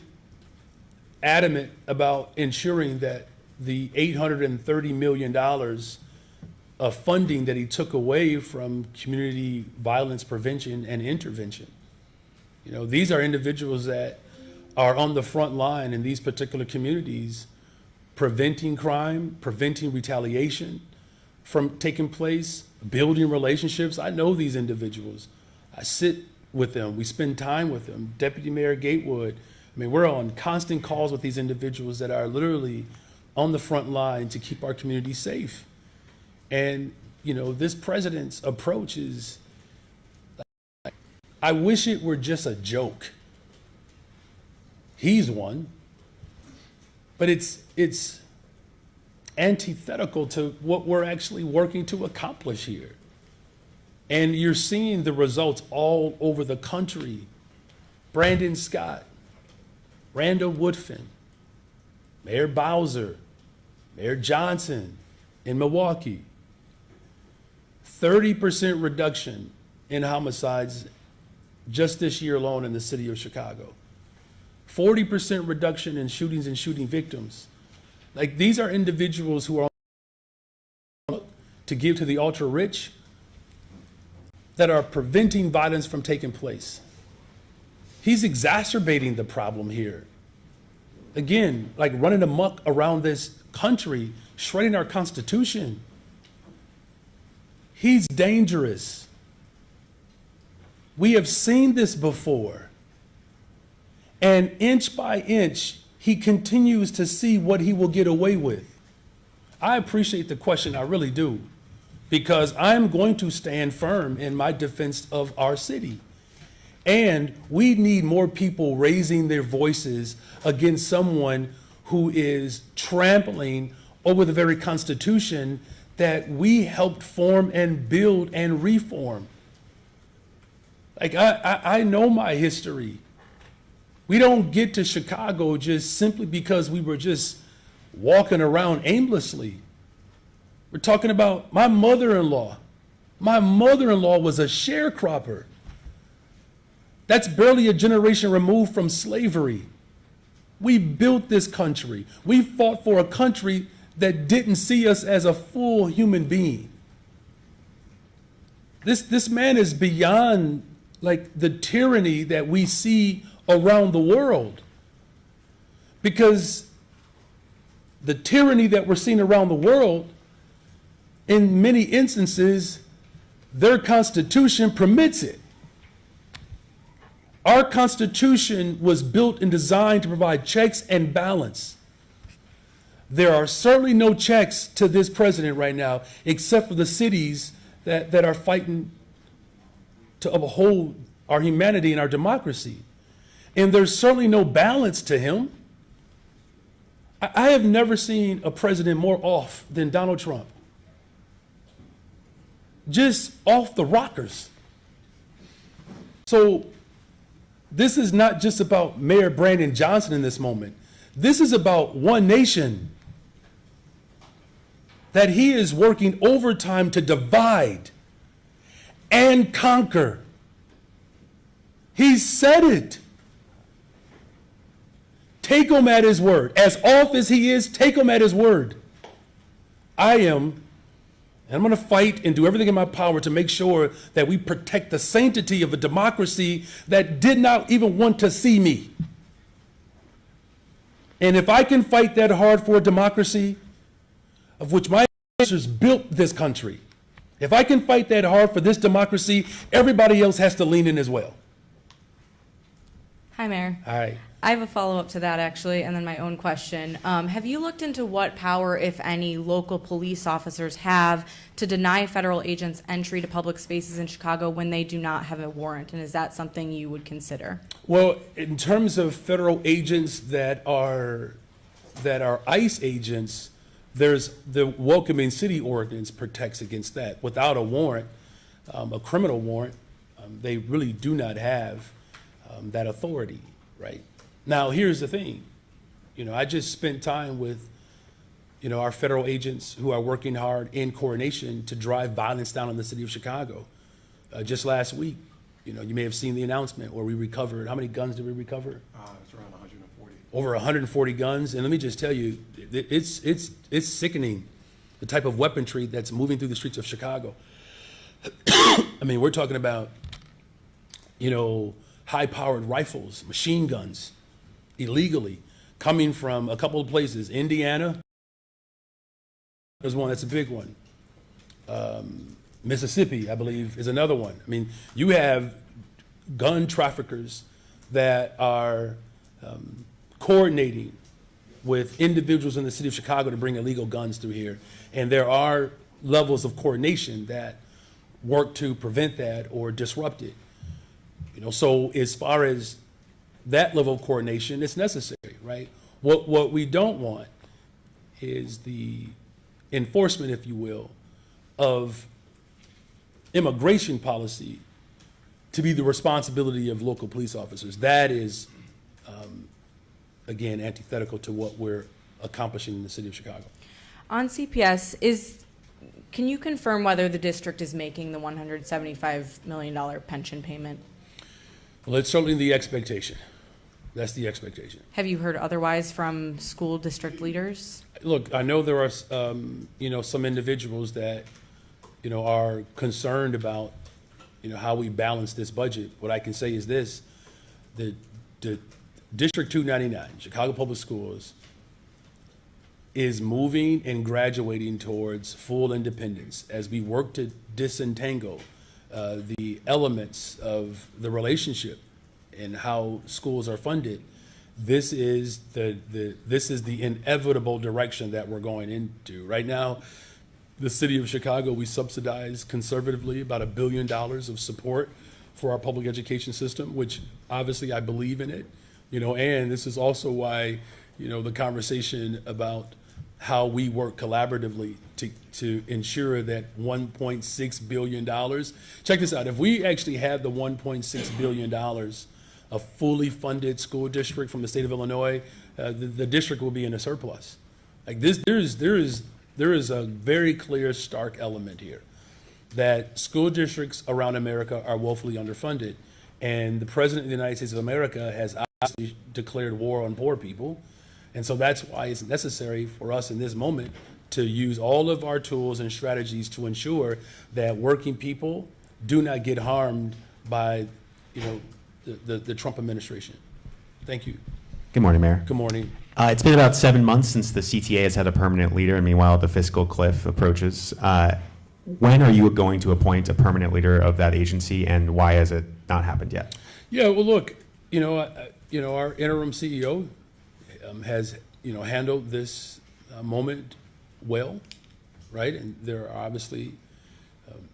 adamant about ensuring that the $830 million of funding that he took away from community violence prevention and intervention. These are individuals that are on the front line in these particular communities, preventing crime, preventing retaliation from taking place, building relationships. I know these individuals. I sit with them. We spend time with them. Deputy Mayor Gatewood, we're on constant calls with these individuals that are literally on the front line to keep our community safe. And, this president's approach is, I wish it were just a joke. He's one, but it's antithetical to what we're actually working to accomplish here. And you're seeing the results all over the country. Brandon Scott, Randall Woodfin, Mayor Bowser, Mayor Johnson in Milwaukee. 30% reduction in homicides just this year alone in the city of Chicago. 40% reduction in shootings and shooting victims. Like, these are individuals who are to give to the ultra rich that are preventing violence from taking place. He's exacerbating the problem here. Again, like running amok around this country, shredding our Constitution. He's dangerous. We have seen this before. And inch by inch, he continues to see what he will get away with. I appreciate the question, I really do, because I'm going to stand firm in my defense of our city. And we need more people raising their voices against someone who is trampling over the very Constitution that we helped form and build and reform. Like, I know my history. We don't get to Chicago just simply because we were just walking around aimlessly. We're talking about my mother-in-law. My mother-in-law was a sharecropper. That's barely a generation removed from slavery. We built this country. We fought for a country that didn't see us as a full human being. This man is beyond like the tyranny that we see around the world. Because the tyranny that we're seeing around the world, in many instances, their Constitution permits it. Our Constitution was built and designed to provide checks and balance. There are certainly no checks to this president right now, except for the cities that are fighting to uphold our humanity and our democracy. And there's certainly no balance to him. I have never seen a president more off than Donald Trump. Just off the rockers. So this is not just about Mayor Brandon Johnson in this moment. This is about one nation. That he is working overtime to divide and conquer. He said it. Take him at his word. As off as he is, take him at his word. I am And I'm going to fight and do everything in my power to make sure that we protect the sanctity of a democracy that did not even want to see me. And if I can fight that hard for a democracy of which my ancestors built this country, if I can fight that hard for this democracy, everybody else has to lean in as well. Hi, Mayor. Hi. I have a follow-up to that, actually, and then my own question. Have you looked into what power, if any, local police officers have to deny federal agents entry to public spaces in Chicago when they do not have a warrant? And is that something you would consider? Well, in terms of federal agents that are ICE agents, there's the Welcoming City Ordinance protects against that. Without a warrant, a criminal warrant, they really do not have that authority, right? Now, here's the thing. I just spent time with, our federal agents who are working hard in coordination to drive violence down in the city of Chicago. Just last week, you may have seen the announcement where we recovered, how many guns did we recover? It's around 140. Over 140 guns. And let me just tell you, it's sickening, the type of weaponry that's moving through the streets of Chicago. I mean, we're talking about, high-powered rifles, machine guns, illegally coming from a couple of places. Indiana, there's one that's a big one. Mississippi, I believe, is another one. I mean, you have gun traffickers that are coordinating with individuals in the city of Chicago to bring illegal guns through here. And there are levels of coordination that work to prevent that or disrupt it. So as far as that level of coordination, it's necessary, right? What we don't want is the enforcement, if you will, of immigration policy to be the responsibility of local police officers. That is, again, antithetical to what we're accomplishing in the city of Chicago. On CPS, can you confirm whether the district is making the $175 million pension payment? Well, it's certainly the expectation. That's the expectation. Have you heard otherwise from school district leaders? Look, I know there are, some individuals that, are concerned about, how we balance this budget. What I can say is this: the District 299, Chicago Public Schools, is moving and graduating towards full independence as we work to disentangle the elements of the relationship and how schools are funded. This is the inevitable direction that we're going into. Right now, the city of Chicago, we subsidize conservatively about $1 billion of support for our public education system, which obviously I believe in it. And this is also why, the conversation about how we work collaboratively to ensure that $1.6 billion, check this out, if we actually had the $1.6 billion a fully funded school district from the state of Illinois, the district will be in a surplus. Like this, there is a very clear, stark element here that school districts around America are woefully underfunded, and the President of the United States of America has obviously declared war on poor people, and so that's why it's necessary for us in this moment to use all of our tools and strategies to ensure that working people do not get harmed by, the Trump administration. Thank you. Good morning, Mayor. Good morning. It's been about 7 months since the CTA has had a permanent leader, and meanwhile the fiscal cliff approaches. When are you going to appoint a permanent leader of that agency, and why has it not happened yet? Yeah, well, look, our interim CEO has, handled this moment well, right? And there are obviously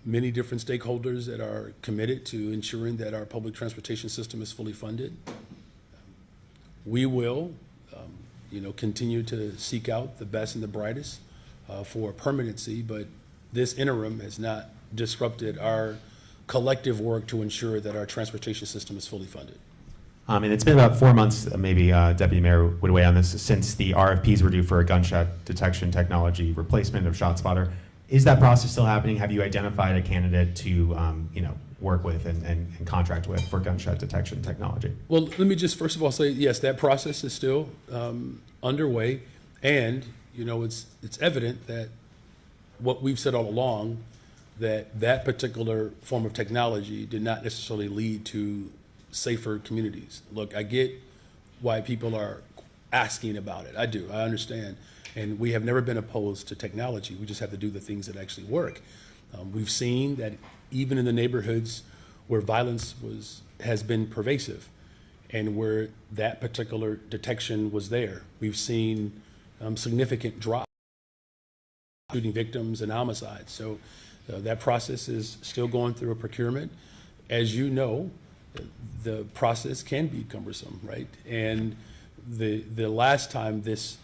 many different stakeholders that are committed to ensuring that our public transportation system is fully funded. We will, continue to seek out the best and the brightest for permanency, but this interim has not disrupted our collective work to ensure that our transportation system is fully funded. And it's been about 4 months, maybe Deputy Mayor would weigh on this, since the RFPs were due for a gunshot detection technology replacement of ShotSpotter. Is that process still happening? Have you identified a candidate to, work with and contract with for gunshot detection technology? Well, let me just first of all say, yes, that process is still underway, and it's evident that what we've said all along, that that particular form of technology did not necessarily lead to safer communities. Look, I get why people are asking about it. I do, I understand. And we have never been opposed to technology. We just have to do the things that actually work. We've seen that even in the neighborhoods where violence has been pervasive and where that particular detection was there, we've seen significant drop in shooting victims and homicides. So that process is still going through a procurement. As you know, the process can be cumbersome, right? And the last time this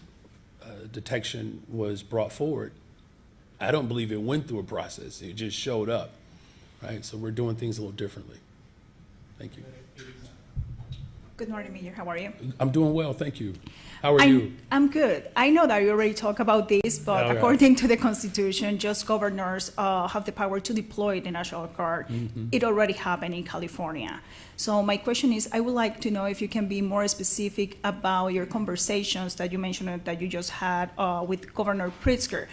detection was brought forward, I don't believe it went through a process. It just showed up, right? So we're doing things a little differently. Thank you. Good morning, Mayor. How are you? I'm doing well, thank you. How are you? I'm good. I know that you already talked about this, but All right. according to the Constitution, just governors have the power to deploy the National Guard. Mhm. It already happened in California. So my question is, I would like to know if you can be more specific about your conversations that you mentioned that you just had with Governor Pritzker.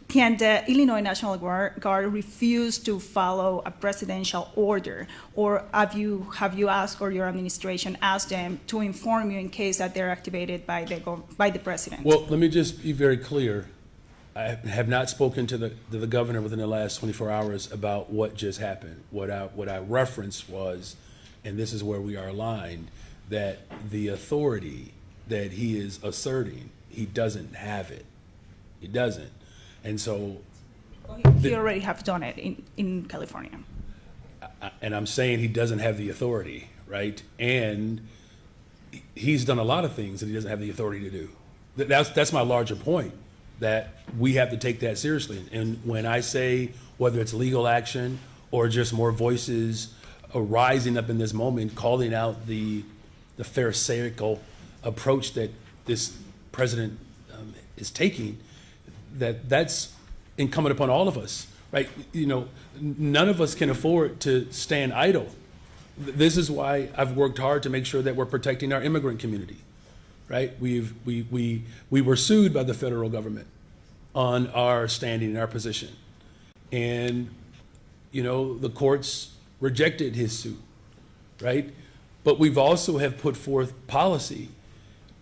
Can the Illinois National Guard refuse to follow a presidential order, or have you asked, or your administration asked them to inform you in case that they're activated by the president? Well, let me just be very clear. I have not spoken to the governor within the last 24 hours about what just happened. What I referenced was, and this is where we are aligned, that the authority that he is asserting, he doesn't have it. He doesn't. And so, He already have done it in California. and I'm saying he doesn't have the authority, right? And he's done a lot of things that he doesn't have the authority to do. That's my larger point, that we have to take that seriously. And when I say whether it's legal action or just more voices rising up in this moment, calling out the pharisaical approach that this president is taking, that's incumbent upon all of us, right? You know, none of us can afford to stand idle. This is why I've worked hard to make sure that we're protecting our immigrant community, right? We were sued by the federal government on our standing and our position. And, you know, the courts rejected his suit, right? But we've also have put forth policy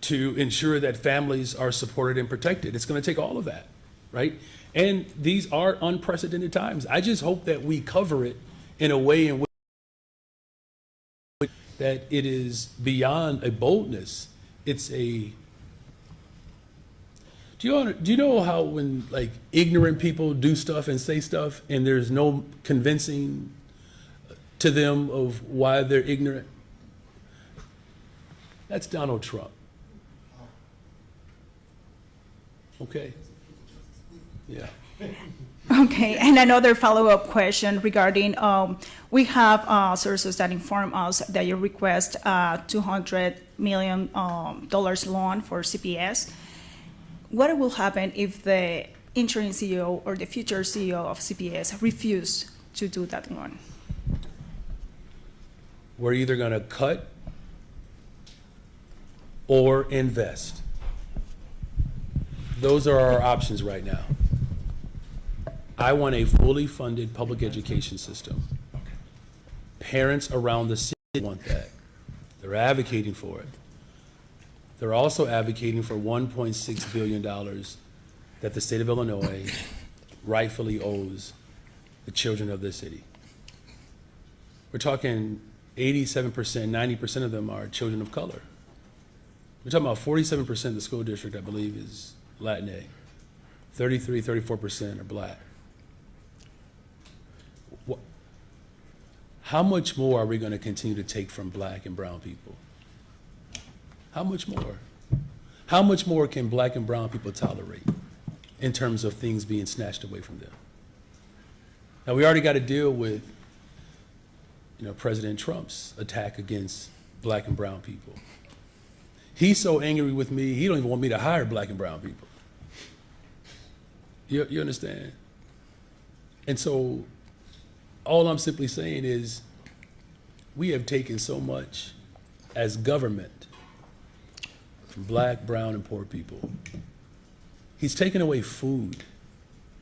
to ensure that families are supported and protected. It's going to take all of that, right? And these are unprecedented times. I just hope that we cover it in a way in which that it is beyond a boldness. It's a, do you know how when like ignorant people do stuff and say stuff and there's no convincing to them of why they're ignorant? That's Donald Trump. Okay. Yeah. Okay, and another follow-up question regarding, we have sources that inform us that you request $200 million loan for CPS. What will happen if the interim CEO or the future CEO of CPS refuse to do that loan? We're either going to cut or invest. Those are our options right now. I want a fully funded public education system. Parents around the city want that. They're advocating for it. They're also advocating for $1.6 billion that the state of Illinois rightfully owes the children of this city. We're talking 87%, 90% of them are children of color. We're talking about 47% of the school district, I believe, is Latinx. 33, 34% are black. How much more are we going to continue to take from black and brown people? How much more? How much more can black and brown people tolerate in terms of things being snatched away from them? Now, we already got to deal with, you know, President Trump's attack against black and brown people. He's so angry with me, he don't even want me to hire black and brown people. You understand? And so all I'm simply saying is we have taken so much as government from black, brown, and poor people. He's taken away food.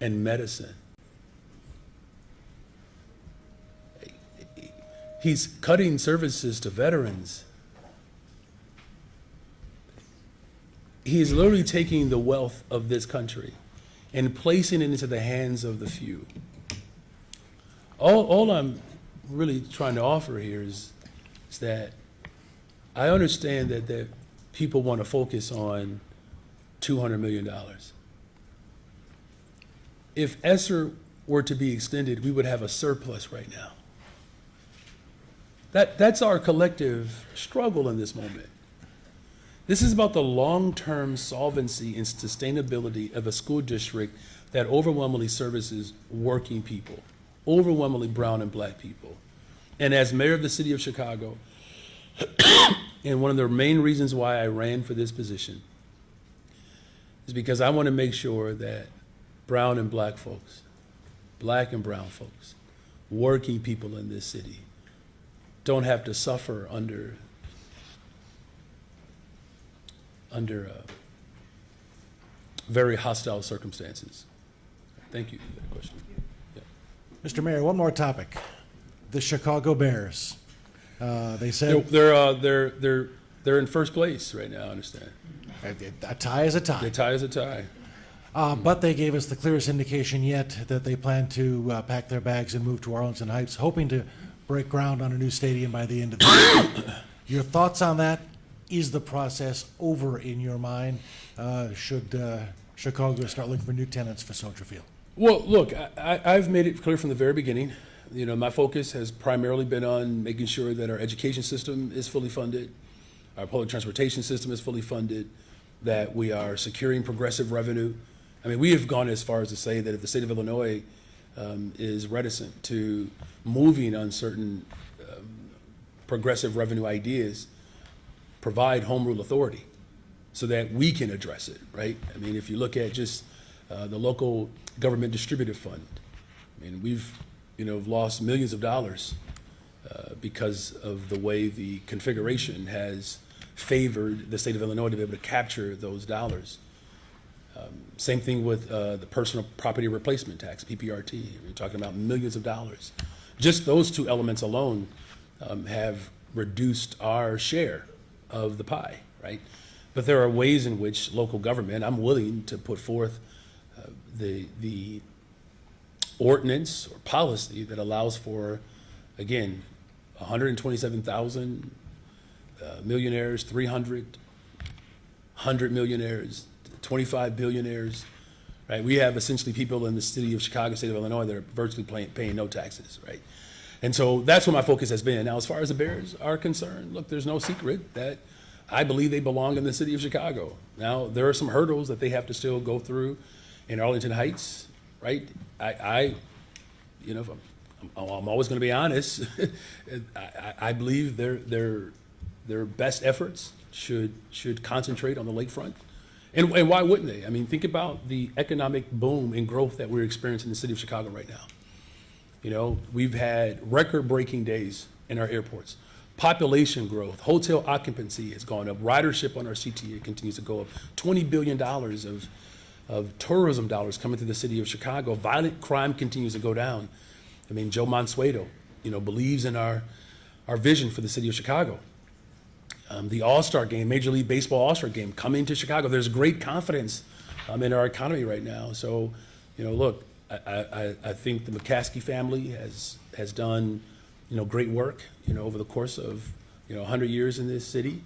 and medicine. He's cutting services to veterans. He is literally taking the wealth of this country and placing it into the hands of the few. All I'm really trying to offer here is that I understand that people want to focus on $200 million. If ESSER were to be extended, we would have a surplus right now. That's our collective struggle in this moment. This is about the long-term solvency and sustainability of a school district that overwhelmingly services working people, overwhelmingly brown and black people. And as mayor of the city of Chicago, and one of the main reasons why I ran for this position is because I want to make sure that brown and black folks, black and brown folks, working people in this city don't have to suffer under very hostile circumstances. Thank you for that question. Yeah. Mr. Mayor, one more topic. The Chicago Bears. They said they're in first place right now, I understand. A tie is a tie. A tie is a tie. But they gave us the clearest indication yet that they plan to pack their bags and move to Arlington Heights, hoping to break ground on a new stadium by the end of the year. Your thoughts on that? Is the process over in your mind? Should Chicago start looking for new tenants for Soldier Field? Well, look, I've made it clear from the very beginning. You know, my focus has primarily been on making sure that our education system is fully funded, our public transportation system is fully funded, that we are securing progressive revenue. I mean, we have gone as far as to say that if the state of Illinois is reticent to moving on certain progressive revenue ideas, provide home rule authority so that we can address it, right? I mean, if you look at just the local government distributive fund, I mean, we've lost millions of dollars because of the way the configuration has favored the state of Illinois to be able to capture those dollars. Same thing with the personal property replacement tax, PPRT. We're talking about millions of dollars. Just those two elements alone have reduced our share of the pie, right? But there are ways in which local government, I'm willing to put forth the ordinance or policy that allows for, again, 127,000 millionaires, 100 millionaires, 25 billionaires, right? We have essentially people in the city of Chicago, state of Illinois, that are virtually paying no taxes, right? And so that's what my focus has been. Now, as far as the Bears are concerned, look, there's no secret that I believe they belong in the city of Chicago. Now, there are some hurdles that they have to still go through in Arlington Heights, right? I'm always going to be honest. I believe their best efforts should concentrate on the lakefront. And why wouldn't they? I mean, think about the economic boom and growth that we're experiencing in the city of Chicago right now. You know, we've had record-breaking days in our airports. Population growth, hotel occupancy has gone up. Ridership on our CTA continues to go up. $20 billion of tourism dollars coming to the city of Chicago. Violent crime continues to go down. I mean, Joe Mansueto, believes in our vision for the city of Chicago. The All-Star game, Major League Baseball All-Star game coming to Chicago. There's great confidence in our economy right now. So, look, I think the McCaskey family has done, great work, over the course of, 100 years in this city.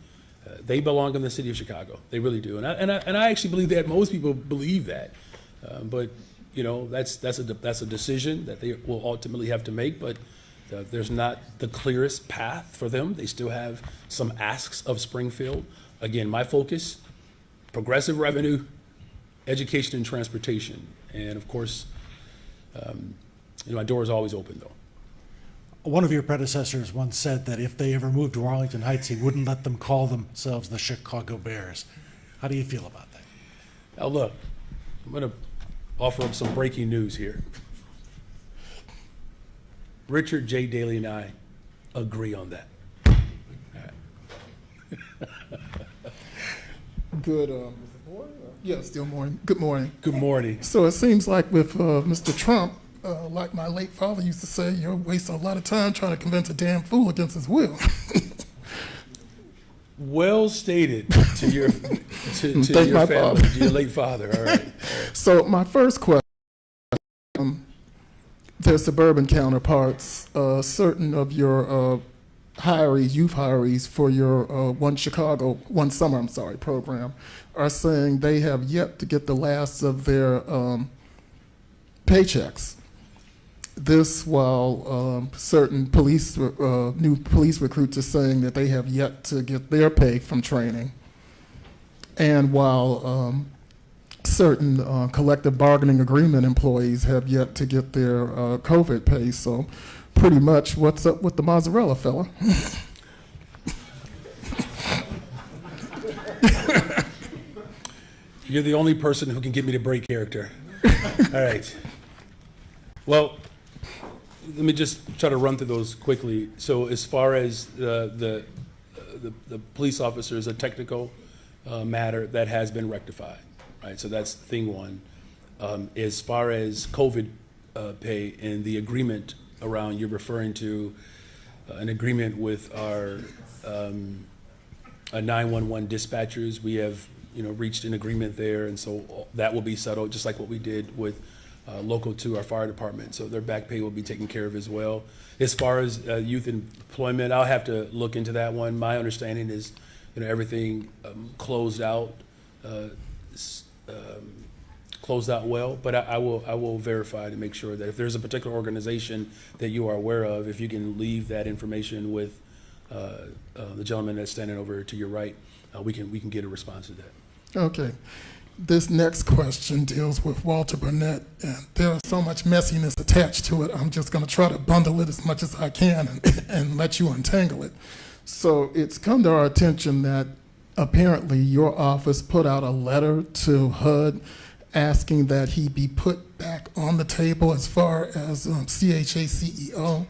They belong in the city of Chicago. They really do. And I actually believe that most people believe that. But, that's a decision that they will ultimately have to make. But there's not the clearest path for them. They still have some asks of Springfield. Again, my focus, progressive revenue, education and transportation. And of course, my door is always open though. One of your predecessors once said that if they ever moved to Arlington Heights, he wouldn't let them call themselves the Chicago Bears. How do you feel about that? Now look, I'm going to offer up some breaking news here. Richard J. Daley and I agree on that. Good, Mr. Boyd? Yes, still morning. Good morning. Good morning. So it seems like with Mr. Trump, like my late father used to say, you're wasting a lot of time trying to convince a damn fool against his will. Well stated to your Thank your my family, father. to your late father. All right. So my first question, their suburban counterparts, certain of your hirees, youth hirees for your One Summer program, are saying they have yet to get the last of their paychecks. This while certain new police recruits are saying that they have yet to get their pay from training. And while certain collective bargaining agreement employees have yet to get their COVID pay. So pretty much what's up with the mozzarella fella? You're the only person who can get me to break character. All right. Well, let me just try to run through those quickly. So as far as the police officers, a technical matter that has been rectified, right? So that's thing one. As far as COVID pay and the agreement around, you're referring to an agreement with our 911 dispatchers. We have reached an agreement there, and so that will be settled, just like what we did with local to our fire department. So their back pay will be taken care of as well. As far as youth employment, I'll have to look into that one. My understanding is, everything closed out well. But I will verify to make sure that if there's a particular organization that you are aware of, if you can leave that information with the gentleman that's standing over to your right, we can get a response to that. Okay. This next question deals with Walter Burnett, and there's so much messiness attached to it. I'm just going to try to bundle it as much as I can and let you untangle it. So it's come to our attention that apparently your office put out a letter to HUD asking that he be put back on the table as far as CHA CEO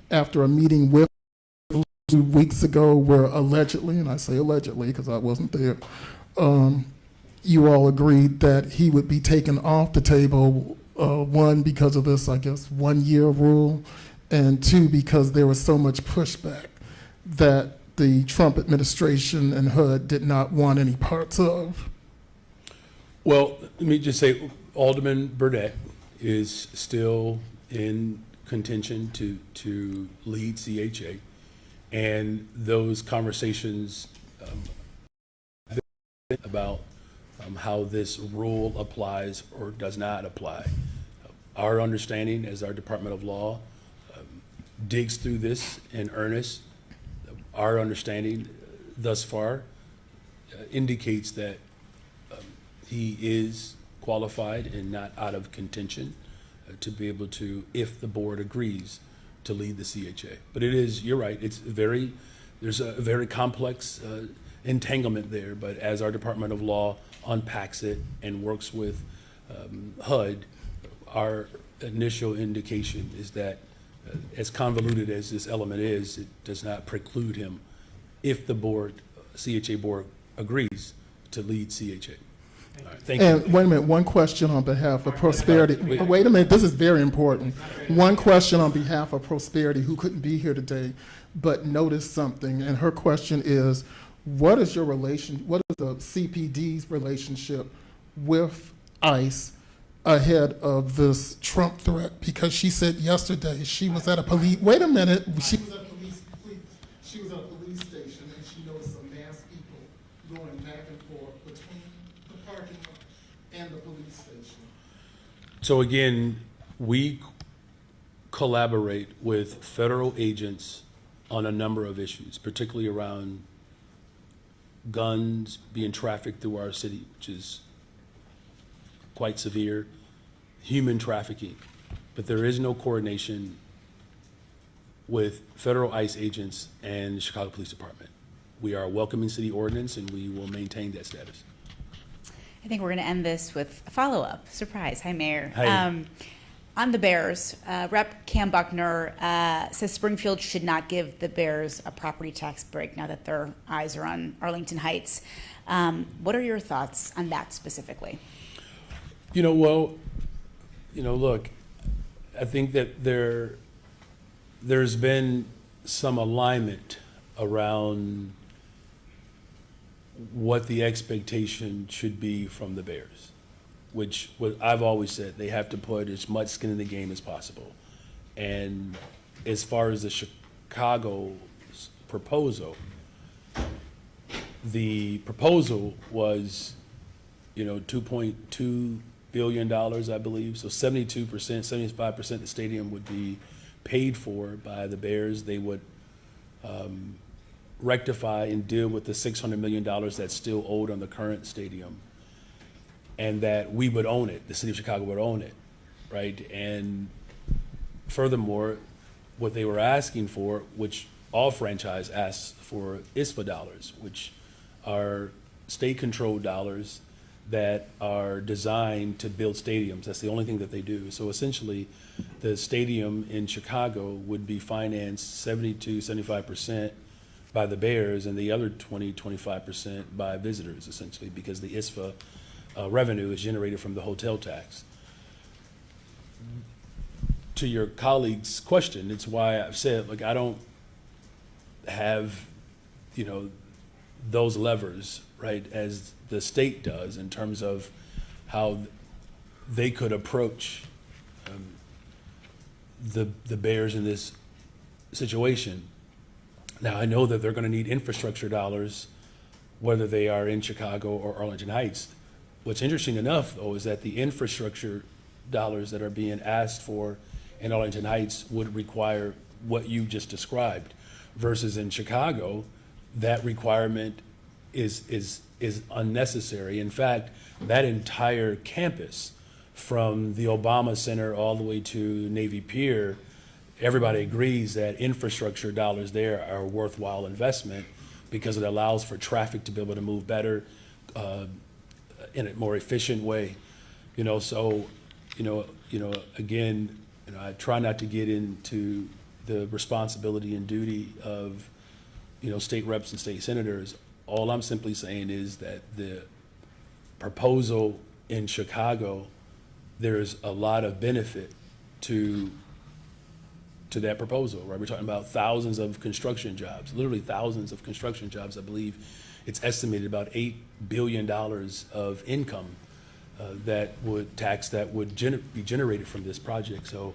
after a meeting with 2 weeks ago where allegedly, and I say allegedly because I wasn't there, you all agreed that he would be taken off the table, one, because of this, 1 year rule, and two, because there was so much pushback that the Trump administration and HUD did not want any parts of. Well, let me just say, Alderman Burnett is still in contention to lead CHA, and those conversations about how this rule applies or does not apply. Our understanding as our Department of Law digs through this in earnest. Our understanding thus far indicates that he is qualified and not out of contention to be able to, if the board agrees, to lead the CHA. But it is, you're right, there's a very complex entanglement there, but as our Department of Law unpacks it and works with HUD, our initial indication is that as convoluted as this element is, it does not preclude him, if the board, CHA board agrees, to lead CHA. All right, thank you. Wait a minute, one question on behalf of Prosperity. Wait a minute, this is very important. One question on behalf of Prosperity, who couldn't be here today, but noticed something, and her question is, what is the CPD's relationship with ICE ahead of this Trump threat? Because she said yesterday she was at a police, wait a minute, she was at a police station and she noticed some masked people going back and forth between the parking lot and the police station. So again, we collaborate with federal agents on a number of issues, particularly around guns being trafficked through our city, which is quite severe, human trafficking. But there is no coordination with federal ICE agents and the Chicago Police Department. We are a welcoming city ordinance, and we will maintain that status. I think we're going to end this with a follow-up. Surprise. Hi, Mayor. Hi. On the Bears, Rep. Cam Buckner says Springfield should not give the Bears a property tax break now that their eyes are on Arlington Heights. What are your thoughts on that specifically? Look, I think that there's been some alignment around what the expectation should be from the Bears, which I've always said they have to put as much skin in the game as possible. And as far as the Chicago proposal, the proposal was, $2.2 billion, I believe. So 72%, 75% of the stadium would be paid for by the Bears. They would rectify and deal with the $600 million that's still owed on the current stadium, and that we would own it. The city of Chicago would own it, right? And furthermore, what they were asking for, which all franchise asks for, ISFA dollars, which are state-controlled dollars that are designed to build stadiums. That's the only thing that they do. So essentially, the stadium in Chicago would be financed 72, 75% by the Bears, and the other 20, 25% by visitors, essentially, because the ISFA revenue is generated from the hotel tax. To your colleague's question, it's why I've said, I don't have, those levers, right, as the state does in terms of how they could approach the Bears in this situation. Now, I know that they're going to need infrastructure dollars, whether they are in Chicago or Arlington Heights. What's interesting enough, though, is that the infrastructure dollars that are being asked for in Arlington Heights would require what you just described, versus in Chicago, that requirement is unnecessary. In fact, that entire campus, from the Obama Center all the way to Navy Pier, everybody agrees that infrastructure dollars there are a worthwhile investment because it allows for traffic to be able to move better in a more efficient way. Again, I try not to get into the responsibility and duty of, state reps and state senators. All I'm simply saying is that the proposal in Chicago, there's a lot of benefit to that proposal, right? We're talking about thousands of construction jobs, literally thousands of construction jobs. I believe it's estimated about $8 billion of income that would be generated from this project. So,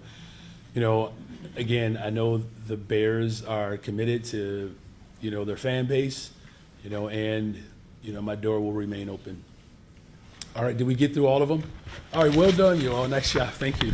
again, I know the Bears are committed to, their fan base, and, my door will remain open. All right, did we get through all of them? All right, well done, you all. Nice job. Thank you.